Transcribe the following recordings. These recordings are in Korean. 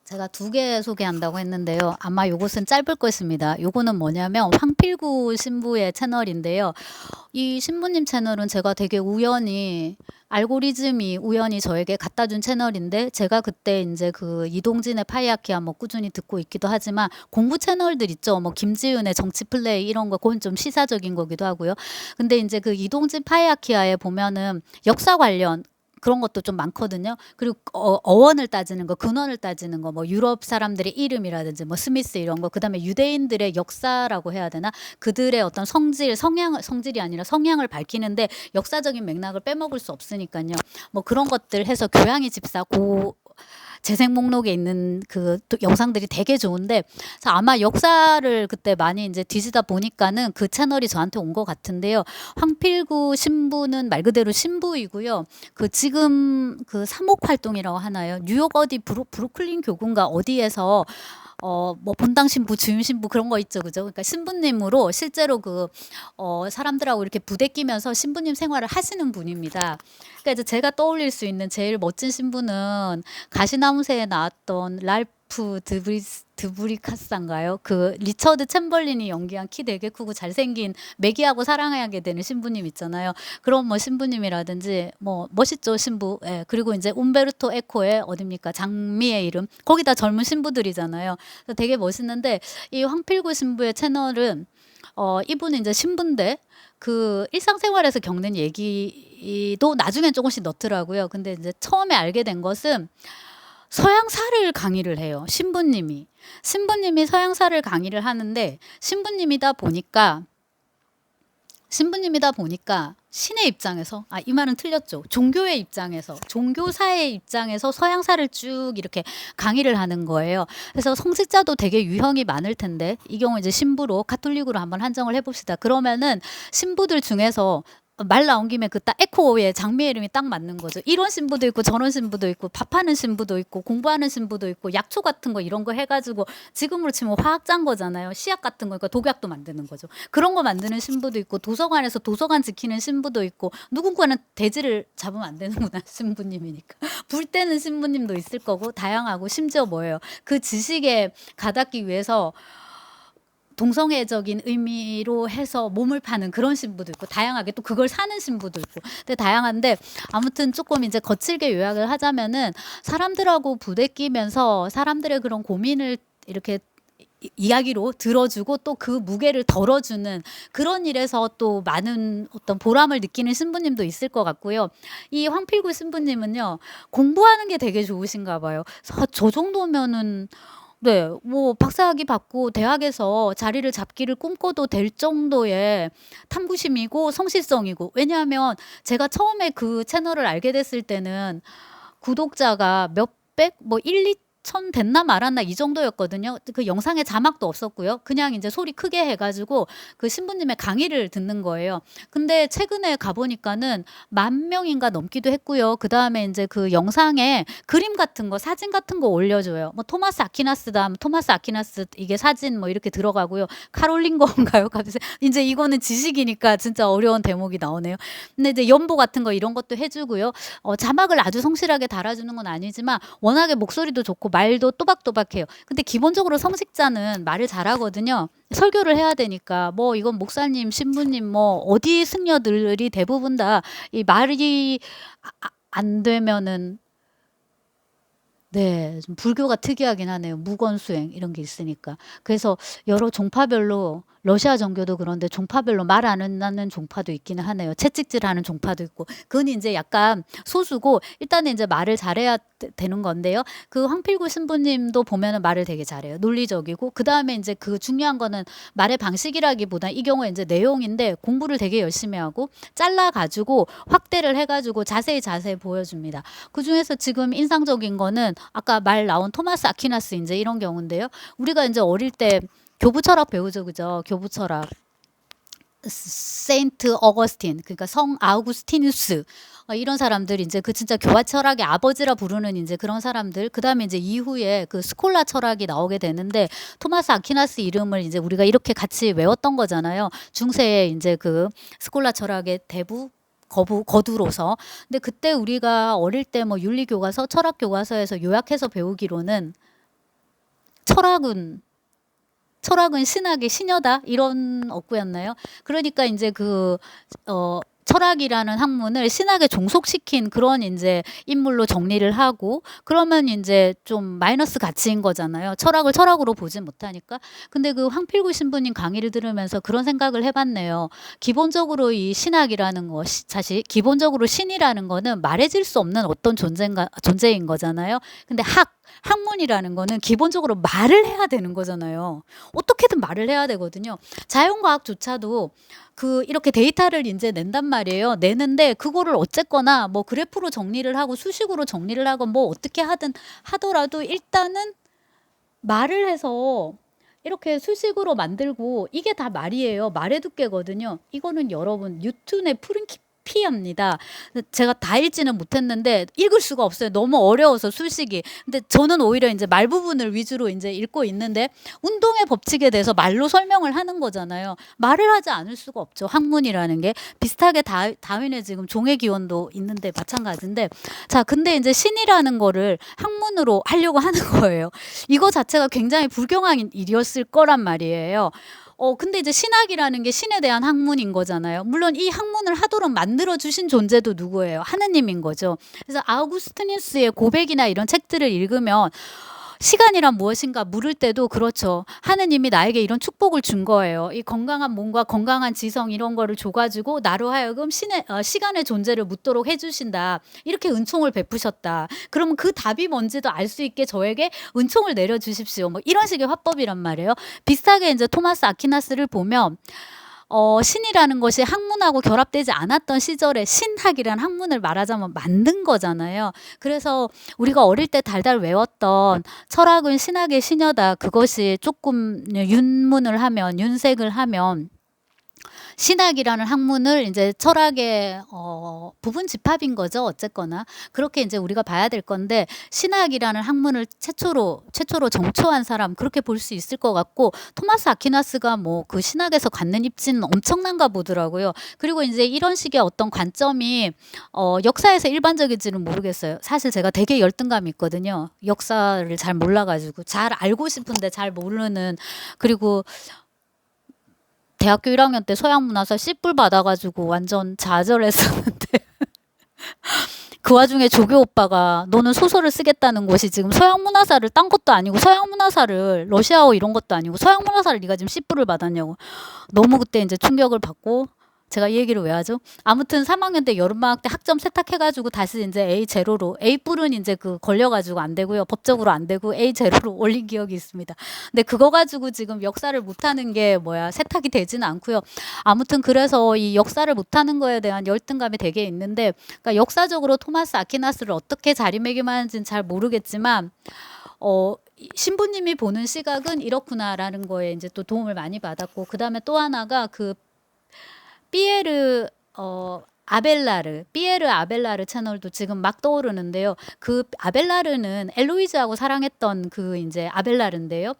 제가 두 개 소개한다고 했는데요. 아마 요것은 짧을 것입니다. 요거는 뭐냐면 황필구 신부의 채널인데요. 이 신부님 채널은 제가 되게 우연히 알고리즘이 우연히 저에게 갖다 준 채널인데, 제가 그때 이제 그 이동진의 파이아키아 뭐 꾸준히 듣고 있기도 하지만, 공부 채널들 있죠. 뭐 김지은의 정치 플레이 이런 거, 그건 좀 시사적인 거기도 하고요. 근데 이제 그 이동진 파이아키아에 보면은 역사 관련 그런 것도 좀 많거든요. 그리고 어원을 따지는 거, 근원을 따지는 거, 뭐 유럽 사람들의 이름이라든지 뭐 스미스 이런 거, 그다음에 유대인들의 역사라고 해야 되나? 그들의 어떤 성질이 아니라 성향을 밝히는데 역사적인 맥락을 빼먹을 수 없으니까요. 뭐 그런 것들 해서 교양이 집사 재생 목록에 있는 그 영상들이 되게 좋은데, 그래서 아마 역사를 그때 많이 이제 뒤지다 보니까는 그 채널이 저한테 온 것 같은데요. 황필구 신부는 말 그대로 신부이고요. 그 지금 그 사목 활동이라고 하나요? 뉴욕 어디 브루클린 교구인가 어디에서 뭐 본당 신부, 주임 신부 그런 거 있죠, 그죠? 그러니까 신부님으로 실제로 사람들하고 이렇게 부대끼면서 신부님 생활을 하시는 분입니다. 그러니까 이제 제가 떠올릴 수 있는 제일 멋진 신부는 가시나무새에 나왔던 랄프 드브리카스인가요? 그 리처드 챔벌린이 연기한 키 되게 크고 잘생긴 매기하고 사랑하게 되는 신부님 있잖아요. 그런 뭐 신부님이라든지 뭐 멋있죠, 신부. 예. 그리고 이제 움베르토 에코의 어딥니까? 장미의 이름. 거기다 젊은 신부들이잖아요. 그래서 되게 멋있는데, 이 황필구 신부의 채널은 이분은 이제 신부인데 그 일상생활에서 겪는 얘기도 나중엔 조금씩 넣더라고요. 근데 이제 처음에 알게 된 것은 서양사를 강의를 해요. 신부님이 서양사를 강의를 하는데, 신부님이다 보니까 신의 입장에서, 이 말은 틀렸죠. 종교의 입장에서, 종교사의 입장에서 서양사를 쭉 이렇게 강의를 하는 거예요. 그래서 성직자도 되게 유형이 많을 텐데, 이 경우 이제 신부로 가톨릭으로 한번 한정을 해봅시다. 그러면은 신부들 중에서 말 나온 김에 그 딱 에코의 장미의 이름이 딱 맞는 거죠. 이런 신부도 있고 저런 신부도 있고 밥하는 신부도 있고 공부하는 신부도 있고 약초 같은 거 이런 거 해가지고 지금으로 치면 화학자인 거잖아요. 씨앗 같은 거, 그러니까 독약도 만드는 거죠. 그런 거 만드는 신부도 있고, 도서관에서 도서관 지키는 신부도 있고, 누군가는 돼지를 잡으면 안 되는구나, 신부님이니까. 불 때는 신부님도 있을 거고, 다양하고, 심지어 뭐예요? 그 지식에 가닿기 위해서 동성애적인 의미로 해서 몸을 파는 그런 신부도 있고, 다양하게 또 그걸 사는 신부도 있고. 근데 다양한데, 아무튼 조금 이제 거칠게 요약을 하자면은, 사람들하고 부대끼면서 사람들의 그런 고민을 이렇게 이야기로 들어주고 또 그 무게를 덜어주는 그런 일에서 또 많은 어떤 보람을 느끼는 신부님도 있을 것 같고요. 이 황필구 신부님은요, 공부하는 게 되게 좋으신가 봐요. 저 정도면은, 네, 뭐 박사학위 받고 대학에서 자리를 잡기를 꿈꿔도 될 정도의 탐구심이고 성실성이고. 왜냐하면 제가 처음에 그 채널을 알게 됐을 때는 구독자가 몇백, 뭐 1, 2천 됐나 말았나 이 정도였거든요. 그 영상에 자막도 없었고요. 그냥 이제 소리 크게 해가지고 그 신부님의 강의를 듣는 거예요. 근데 최근에 가보니까는 10,000명인가 넘기도 했고요. 그 다음에 이제 그 영상에 그림 같은 거, 사진 같은 거 올려줘요. 뭐 토마스 아퀴나스 이게 사진 뭐 이렇게 들어가고요. 카롤린 건가요? 갑자기 이제 이거는 지식이니까 진짜 어려운 대목이 나오네요. 근데 이제 연보 같은 거 이런 것도 해주고요. 자막을 아주 성실하게 달아주는 건 아니지만 워낙에 목소리도 좋고 말도 또박또박해요. 근데 기본적으로 성직자는 말을 잘하거든요. 설교를 해야 되니까. 뭐 이건 목사님, 신부님, 뭐 어디 승려들이 대부분 다 이 말이 안 되면은, 네, 좀 불교가 특이하긴 하네요. 무건수행 이런 게 있으니까. 그래서 여러 종파별로, 러시아 정교도 그런데 종파별로 말 안 하는 종파도 있기는 하네요. 채찍질하는 종파도 있고. 그건 이제 약간 소수고, 일단은 이제 말을 잘해야 되는 건데요. 그 황필구 신부님도 보면은 말을 되게 잘해요. 논리적이고. 그 다음에 이제 그 중요한 거는 말의 방식이라기보다 이 경우에 이제 내용인데, 공부를 되게 열심히 하고 잘라가지고 확대를 해가지고 자세히 보여줍니다. 그 중에서 지금 인상적인 거는 아까 말 나온 토마스 아퀴나스 이제 이런 경우인데요. 우리가 이제 어릴 때 교부 철학 배우죠, 그죠? 교부 철학. 세인트 어거스틴, 그러니까 성 아우구스티누스, 이런 사람들 이제 그 진짜 교화 철학의 아버지라 부르는 이제 그런 사람들. 그다음에 이제 이후에 그 스콜라 철학이 나오게 되는데, 토마스 아퀴나스 이름을 이제 우리가 이렇게 같이 외웠던 거잖아요. 중세에 이제 그 스콜라 철학의 대부 거두로서. 근데 그때 우리가 어릴 때 뭐 윤리 교과서, 철학 교과서에서 요약해서 배우기로는 철학은 신학의 시녀다 이런 어구였나요? 그러니까 이제 철학이라는 학문을 신학에 종속시킨 그런 이제 인물로 정리를 하고 그러면 이제 좀 마이너스 가치인 거잖아요. 철학을 철학으로 보지 못하니까. 근데 그 황필구 신부님 강의를 들으면서 그런 생각을 해봤네요. 기본적으로 이 신학이라는 거, 사실 기본적으로 신이라는 거는 말해질 수 없는 어떤 존재인 거잖아요. 근데 학문이라는 거는 기본적으로 말을 해야 되는 거잖아요. 어떻게든 말을 해야 되거든요. 자연과학조차도 이렇게 데이터를 이제 낸단 말이에요. 내는데 그거를 어쨌거나 뭐 그래프로 정리를 하고 수식으로 정리를 하고 뭐 어떻게 하든 하더라도 일단은 말을 해서 이렇게 수식으로 만들고 이게 다 말이에요. 말의 두께거든요. 이거는 여러분 뉴턴의 프린키피아입니다. 제가 다 읽지는 못했는데 읽을 수가 없어요. 너무 어려워서 수식이. 근데 저는 오히려 이제 말 부분을 위주로 이제 읽고 있는데 운동의 법칙에 대해서 말로 설명을 하는 거잖아요. 말을 하지 않을 수가 없죠. 학문이라는 게 비슷하게 다윈의 지금 종의 기원도 있는데 마찬가지인데 자, 근데 이제 신이라는 거를 학문으로 하려고 하는 거예요. 이거 자체가 굉장히 불경한 일이었을 거란 말이에요. 근데 이제 신학이라는 게 신에 대한 학문인 거잖아요. 물론 이 학문을 하도록 만들어 주신 존재도 누구예요? 하느님인 거죠. 그래서 아우구스티누스의 고백이나 이런 책들을 읽으면 시간이란 무엇인가 물을 때도 그렇죠. 하느님이 나에게 이런 축복을 준 거예요. 이 건강한 몸과 건강한 지성 이런 거를 줘가지고 나로 하여금 시간의 존재를 묻도록 해주신다. 이렇게 은총을 베푸셨다. 그러면 그 답이 뭔지도 알 수 있게 저에게 은총을 내려주십시오. 뭐 이런 식의 화법이란 말이에요. 비슷하게 이제 토마스 아퀴나스를 보면 신이라는 것이 학문하고 결합되지 않았던 시절에 신학이라는 학문을 말하자면 만든 거잖아요. 그래서 우리가 어릴 때 달달 외웠던 철학은 신학의 시녀다. 그것이 조금 윤색을 하면 신학이라는 학문을 이제 철학의 부분 집합인 거죠. 어쨌거나 그렇게 이제 우리가 봐야 될 건데 신학이라는 학문을 최초로 정초한 사람 그렇게 볼 수 있을 것 같고 토마스 아퀴나스가 뭐 그 신학에서 갖는 입지는 엄청난가 보더라고요. 그리고 이제 이런 식의 어떤 관점이 역사에서 일반적인지는 모르겠어요. 사실 제가 되게 열등감이 있거든요. 역사를 잘 몰라가지고 잘 알고 싶은데 잘 모르는 그리고 대학교 1학년 때 서양문화사 C뿔 받아가지고 완전 좌절했었는데 그 와중에 조교 오빠가 너는 소설을 쓰겠다는 곳이 지금 서양문화사를 딴 것도 아니고 서양문화사를 러시아어 이런 것도 아니고 서양문화사를 네가 지금 C뿔을 받았냐고 너무 그때 이제 충격을 받고 제가 이 얘기를 왜 하죠? 아무튼 3학년 때 여름방학 때 학점 세탁해가지고 다시 이제 A0로 A뿔은 이제 걸려가지고 안 되고요. 법적으로 안 되고 A0로 올린 기억이 있습니다. 근데 그거 가지고 지금 역사를 못하는 게 세탁이 되지는 않고요. 아무튼 그래서 이 역사를 못하는 거에 대한 열등감이 되게 있는데 그러니까 역사적으로 토마스 아퀴나스를 어떻게 자리매김하는지는 잘 모르겠지만 신부님이 보는 시각은 이렇구나라는 거에 이제 또 도움을 많이 받았고 그 다음에 또 하나가 피에르 아벨라르 채널도 지금 막 떠오르는데요. 그 아벨라르는 엘로이즈하고 사랑했던 그 이제 아벨라르인데요.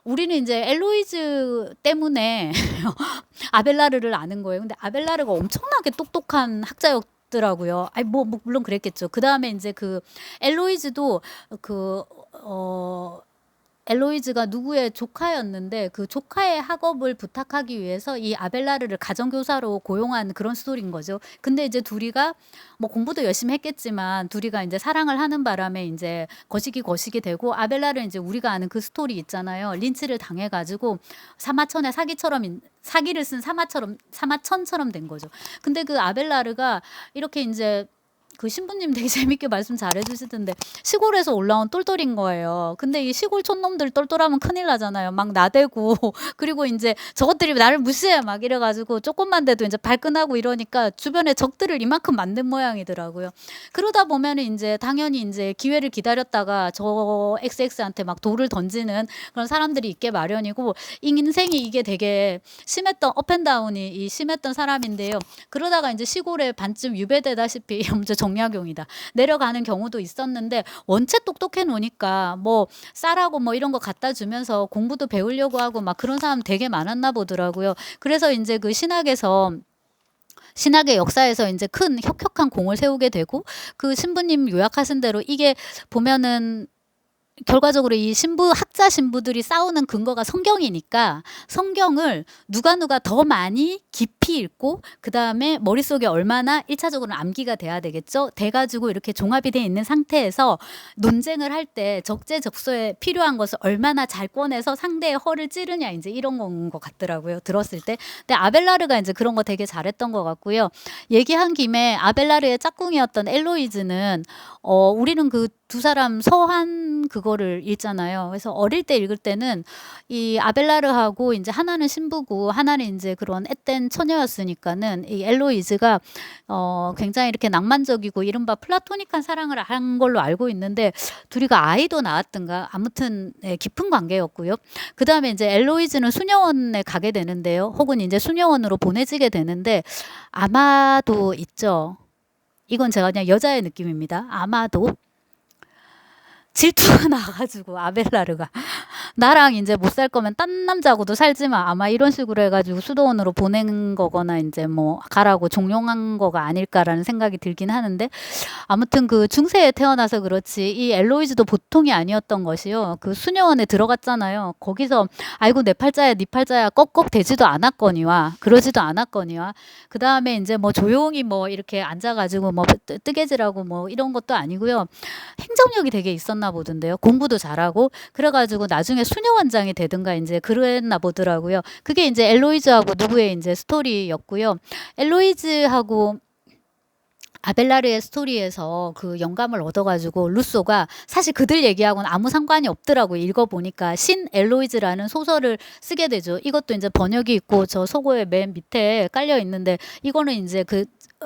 우리는 이제 엘로이즈 때문에 아벨라르를 아는 거예요. 근데 아벨라르가 엄청나게 똑똑한 학자였더라고요. 아니 물론 그랬겠죠. 그 다음에 이제 엘로이즈도 엘로이즈가 누구의 조카였는데 그 조카의 학업을 부탁하기 위해서 이 아벨라르를 가정교사로 고용한 그런 스토리인 거죠. 근데 이제 둘이가 뭐 공부도 열심히 했겠지만 둘이가 이제 사랑을 하는 바람에 이제 거시기 되고 아벨라르는 이제 우리가 아는 그 스토리 있잖아요. 린치를 당해가지고 사마천의 사기를 쓴 사마천처럼 된 거죠. 근데 그 아벨라르가 이렇게 이제 그 신부님 되게 재밌게 말씀 잘해주시던데 시골에서 올라온 똘똘인 거예요. 근데 이 시골 촌놈들 똘똘하면 큰일 나잖아요. 막 나대고 그리고 이제 저것들이 나를 무시해 막 이래가지고 조금만 돼도 이제 발끈하고 이러니까 주변에 적들을 이만큼 만든 모양이더라고요. 그러다 보면은 이제 당연히 이제 기회를 기다렸다가 저 XX한테 막 돌을 던지는 그런 사람들이 있게 마련이고 인생이 이게 되게 심했던 업앤다운이 심했던 사람인데요. 그러다가 이제 시골에 반쯤 유배되다시피 정약용이다. 내려가는 경우도 있었는데 원체 똑똑해 놓으니까 뭐 쌀하고 뭐 이런 거 갖다 주면서 공부도 배우려고 하고 막 그런 사람 되게 많았나 보더라고요. 그래서 이제 그 신학의 역사에서 이제 큰 혁혁한 공을 세우게 되고 그 신부님 요약하신 대로 이게 보면은 결과적으로 이 학자 신부들이 싸우는 근거가 성경이니까 성경을 누가 더 많이 깊이 읽고 그 다음에 머릿속에 얼마나 1차적으로는 암기가 돼야 되겠죠. 돼가지고 이렇게 종합이 돼 있는 상태에서 논쟁을 할 때 적재적소에 필요한 것을 얼마나 잘 꺼내서 상대의 허를 찌르냐 이제 이런 건 것 같더라고요. 들었을 때. 근데 아벨라르가 이제 그런 거 되게 잘했던 것 같고요. 얘기한 김에 아벨라르의 짝꿍이었던 엘로이즈는 우리는 그 두 사람 서한 그거를 읽잖아요. 그래서 어릴 때 읽을 때는 이 아벨라르하고 이제 하나는 신부고 하나는 이제 그런 앳된 처녀였으니까는 이 엘로이즈가 굉장히 이렇게 낭만적이고 이른바 플라토닉한 사랑을 한 걸로 알고 있는데 둘이가 아이도 낳았던가 아무튼 네, 깊은 관계였고요. 그 다음에 이제 엘로이즈는 수녀원에 가게 되는데요. 혹은 이제 수녀원으로 보내지게 되는데 아마도 있죠. 이건 제가 그냥 여자의 느낌입니다. 아마도 질투가 나가지고 아벨라르가 나랑 이제 못 살 거면 딴 남자하고도 살지마 아마 이런 식으로 해가지고 수도원으로 보낸 거거나 이제 뭐 가라고 종용한 거가 아닐까라는 생각이 들긴 하는데 아무튼 그 중세에 태어나서 그렇지 이 엘로이즈도 보통이 아니었던 것이요. 그 수녀원에 들어갔잖아요. 거기서 아이고 내 팔자야 네 팔자야 꺽꺽 대지도 않았거니와 그러지도 않았거니와 그 다음에 이제 뭐 조용히 뭐 이렇게 앉아가지고 뭐 뜨개질하고 뭐 이런 것도 아니고요. 행정력이 되게 있었나 보던데요. 공부도 잘하고 그래가지고 나중에 수녀원장이 되든가 이제 그랬나 보더라고요. 그게 이제 엘로이즈하고 누구의 이제 스토리였고요. 엘로이즈하고 아벨라르의 스토리에서 그 영감을 얻어가지고 루소가 사실 그들 얘기하고는 아무 상관이 없더라고 읽어보니까 신 엘로이즈라는 소설을 쓰게 되죠. 이것도 이제 번역이 있고 저 서고의 맨 밑에 깔려 있는데 이거는 이제 그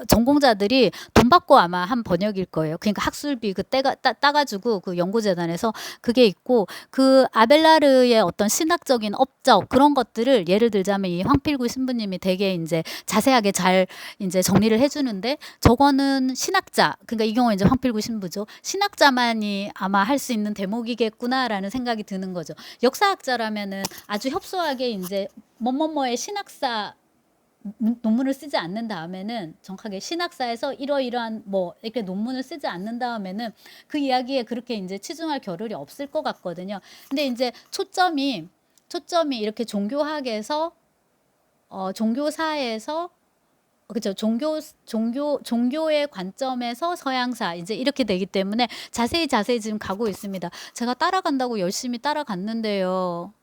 전공자들이 돈 받고 아마 한 번역일 거예요. 그러니까 학술비 그 따가지고 그 연구재단에서 그게 있고 그 아벨라르의 어떤 신학적인 업적 그런 것들을 예를 들자면 이 황필구 신부님이 되게 이제 자세하게 잘 이제 정리를 해주는데 저거는 신학자 그러니까 이 경우는 이제 황필구 신부죠. 신학자만이 아마 할 수 있는 대목이겠구나라는 생각이 드는 거죠. 역사학자라면은 아주 협소하게 이제 뭐뭐뭐의 신학사 논문을 쓰지 않는 다음에는 정확하게 신학사에서 이러이러한 뭐 이렇게 논문을 쓰지 않는 다음에는 그 이야기에 그렇게 이제 치중할 겨를이 없을 것 같거든요. 근데 이제 초점이 이렇게 종교학에서 종교사에서 그렇죠. 종교의 관점에서 서양사 이제 이렇게 되기 때문에 자세히 지금 가고 있습니다. 제가 따라간다고 열심히 따라갔는데요.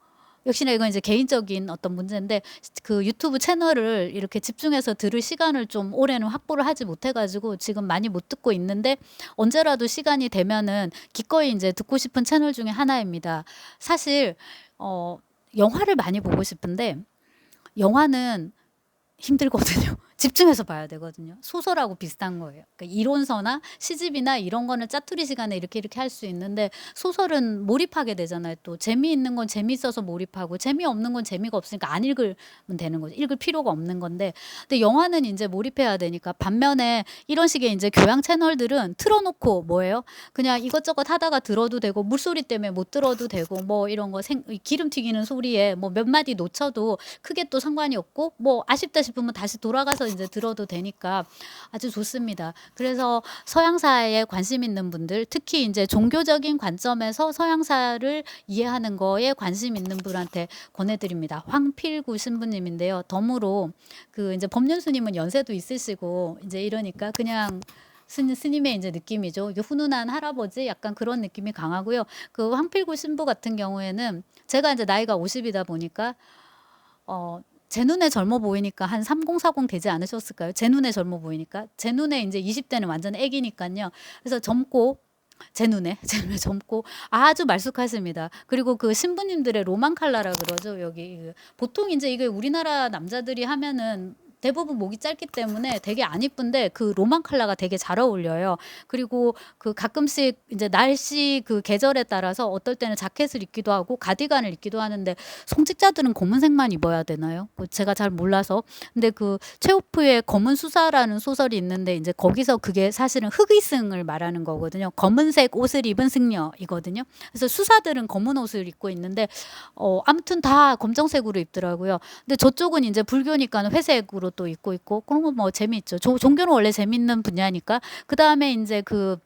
역시나 이건 이제 개인적인 어떤 문제인데 그 유튜브 채널을 이렇게 집중해서 들을 시간을 좀 올해는 확보를 하지 못해가지고 지금 많이 못 듣고 있는데 언제라도 시간이 되면은 기꺼이 이제 듣고 싶은 채널 중에 하나입니다. 사실 영화를 많이 보고 싶은데 영화는 힘들거든요. 집중해서 봐야 되거든요. 소설하고 비슷한 거예요. 그러니까 이론서나 시집이나 이런 거는 짜투리 시간에 이렇게 할 수 있는데 소설은 몰입하게 되잖아요. 또 재미있는 건 재미있어서 몰입하고 재미없는 건 재미가 없으니까 안 읽으면 되는 거죠. 읽을 필요가 없는 건데 근데 영화는 이제 몰입해야 되니까 반면에 이런 식의 이제 교양 채널들은 틀어놓고 뭐예요? 그냥 이것저것 하다가 들어도 되고 물소리 때문에 못 들어도 되고 뭐 이런 거 기름 튀기는 소리에 뭐 몇 마디 놓쳐도 크게 또 상관이 없고 뭐 아쉽다 싶으면 다시 돌아가서 이제 들어도 되니까 아주 좋습니다. 그래서 서양사에 관심 있는 분들, 특히 이제 종교적인 관점에서 서양사를 이해하는 거에 관심 있는 분한테 권해드립니다. 황필구 신부님인데요. 덤으로 그 이제 법륜스님은 연세도 있으시고 이제 이러니까 그냥 스님의 이제 느낌이죠. 이게 훈훈한 할아버지 약간 그런 느낌이 강하고요. 그 황필구 신부 같은 경우에는 제가 이제 나이가 50이다 보니까 제 눈에 젊어 보이니까 한 30, 40 되지 않으셨을까요? 제 눈에 젊어 보이니까. 제 눈에 이제 20대는 완전 애기니까요. 그래서 젊고 제 눈에 젊고 아주 말쑥하십니다. 그리고 그 신부님들의 로만 칼라라 그러죠. 여기 보통 이제 이게 우리나라 남자들이 하면은 대부분 목이 짧기 때문에 되게 안 이쁜데 그 로만 컬러가 되게 잘 어울려요. 그리고 그 가끔씩 이제 날씨 그 계절에 따라서 어떨 때는 자켓을 입기도 하고 가디건을 입기도 하는데 성직자들은 검은색만 입어야 되나요? 제가 잘 몰라서. 근데 그 체오프의 검은 수사라는 소설이 있는데 이제 거기서 그게 사실은 흑의승을 말하는 거거든요. 검은색 옷을 입은 승려이거든요. 그래서 수사들은 검은 옷을 입고 있는데 아무튼 다 검정색으로 입더라고요. 근데 저쪽은 이제 불교니까 회색으로 또 입고 있고 그런 거 뭐 재미있죠. 종교는 원래 재밌는 분야니까. 그 다음에 이제 그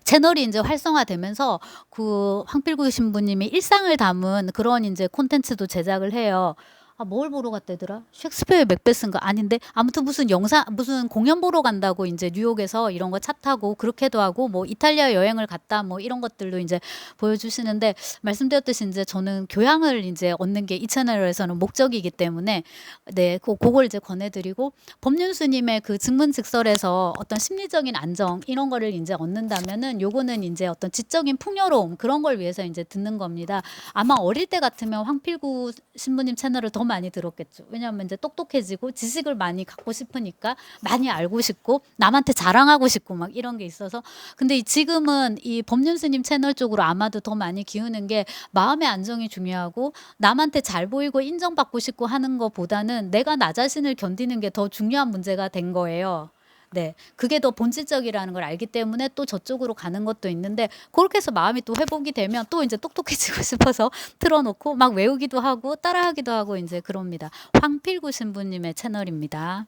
채널이 인제 활성화되면서 그 황필구 신부님이 일상을 담은 그런 인제 콘텐츠도 제작을 해요. 아 뭘 보러 갔다더라? 셰익스피어의 맥베스인가? 아닌데 아무튼 무슨 영상 무슨 공연 보러 간다고 인제 뉴욕에서 이런 거 차 타고 그렇게도 하고 뭐 이탈리아 여행을 갔다 뭐 이런 것들도 인제 보여주시는데 말씀드렸듯이 인제 저는 교양을 인제 얻는 게 이 채널에서는 목적이기 때문에 네 고걸 이제 권해 드리고 법륜 스님의 그 증문즉설에서 어떤 심리적인 안정 이런 거를 인제 얻는다면은 요거는 인제 어떤 지적인 풍요로움 그런 걸 위해서 인제 듣는 겁니다. 아마 어릴 때 같으면 황필구 신부님 채널을 더 많이 들었겠죠. 왜냐하면 인제 똑똑해지고 지식을 많이 갖고 싶으니까 많이 알고 싶고 남한테 자랑하고 싶고 막 이런 게 있어서 근데 지금은 이 법륜 스님 채널 쪽으로 아마도 더 많이 기우는 게 마음의 안정이 중요하고 남한테 잘 보이고 인정받고 싶고 하는 것보다는 내가 나 자신을 견디는 게 더 중요한 문제가 된 거예요. 네. 그게 더 본질적이라는 걸 알기 때문에 또 저쪽으로 가는 것도 있는데 그렇게 해서 마음이 또 회복이 되면 또 인제 똑똑해지고 싶어서 틀어 놓고 막 외우기도 하고 따라하기도 하고 인제 그럽니다. 황필구 신부님의 채널입니다.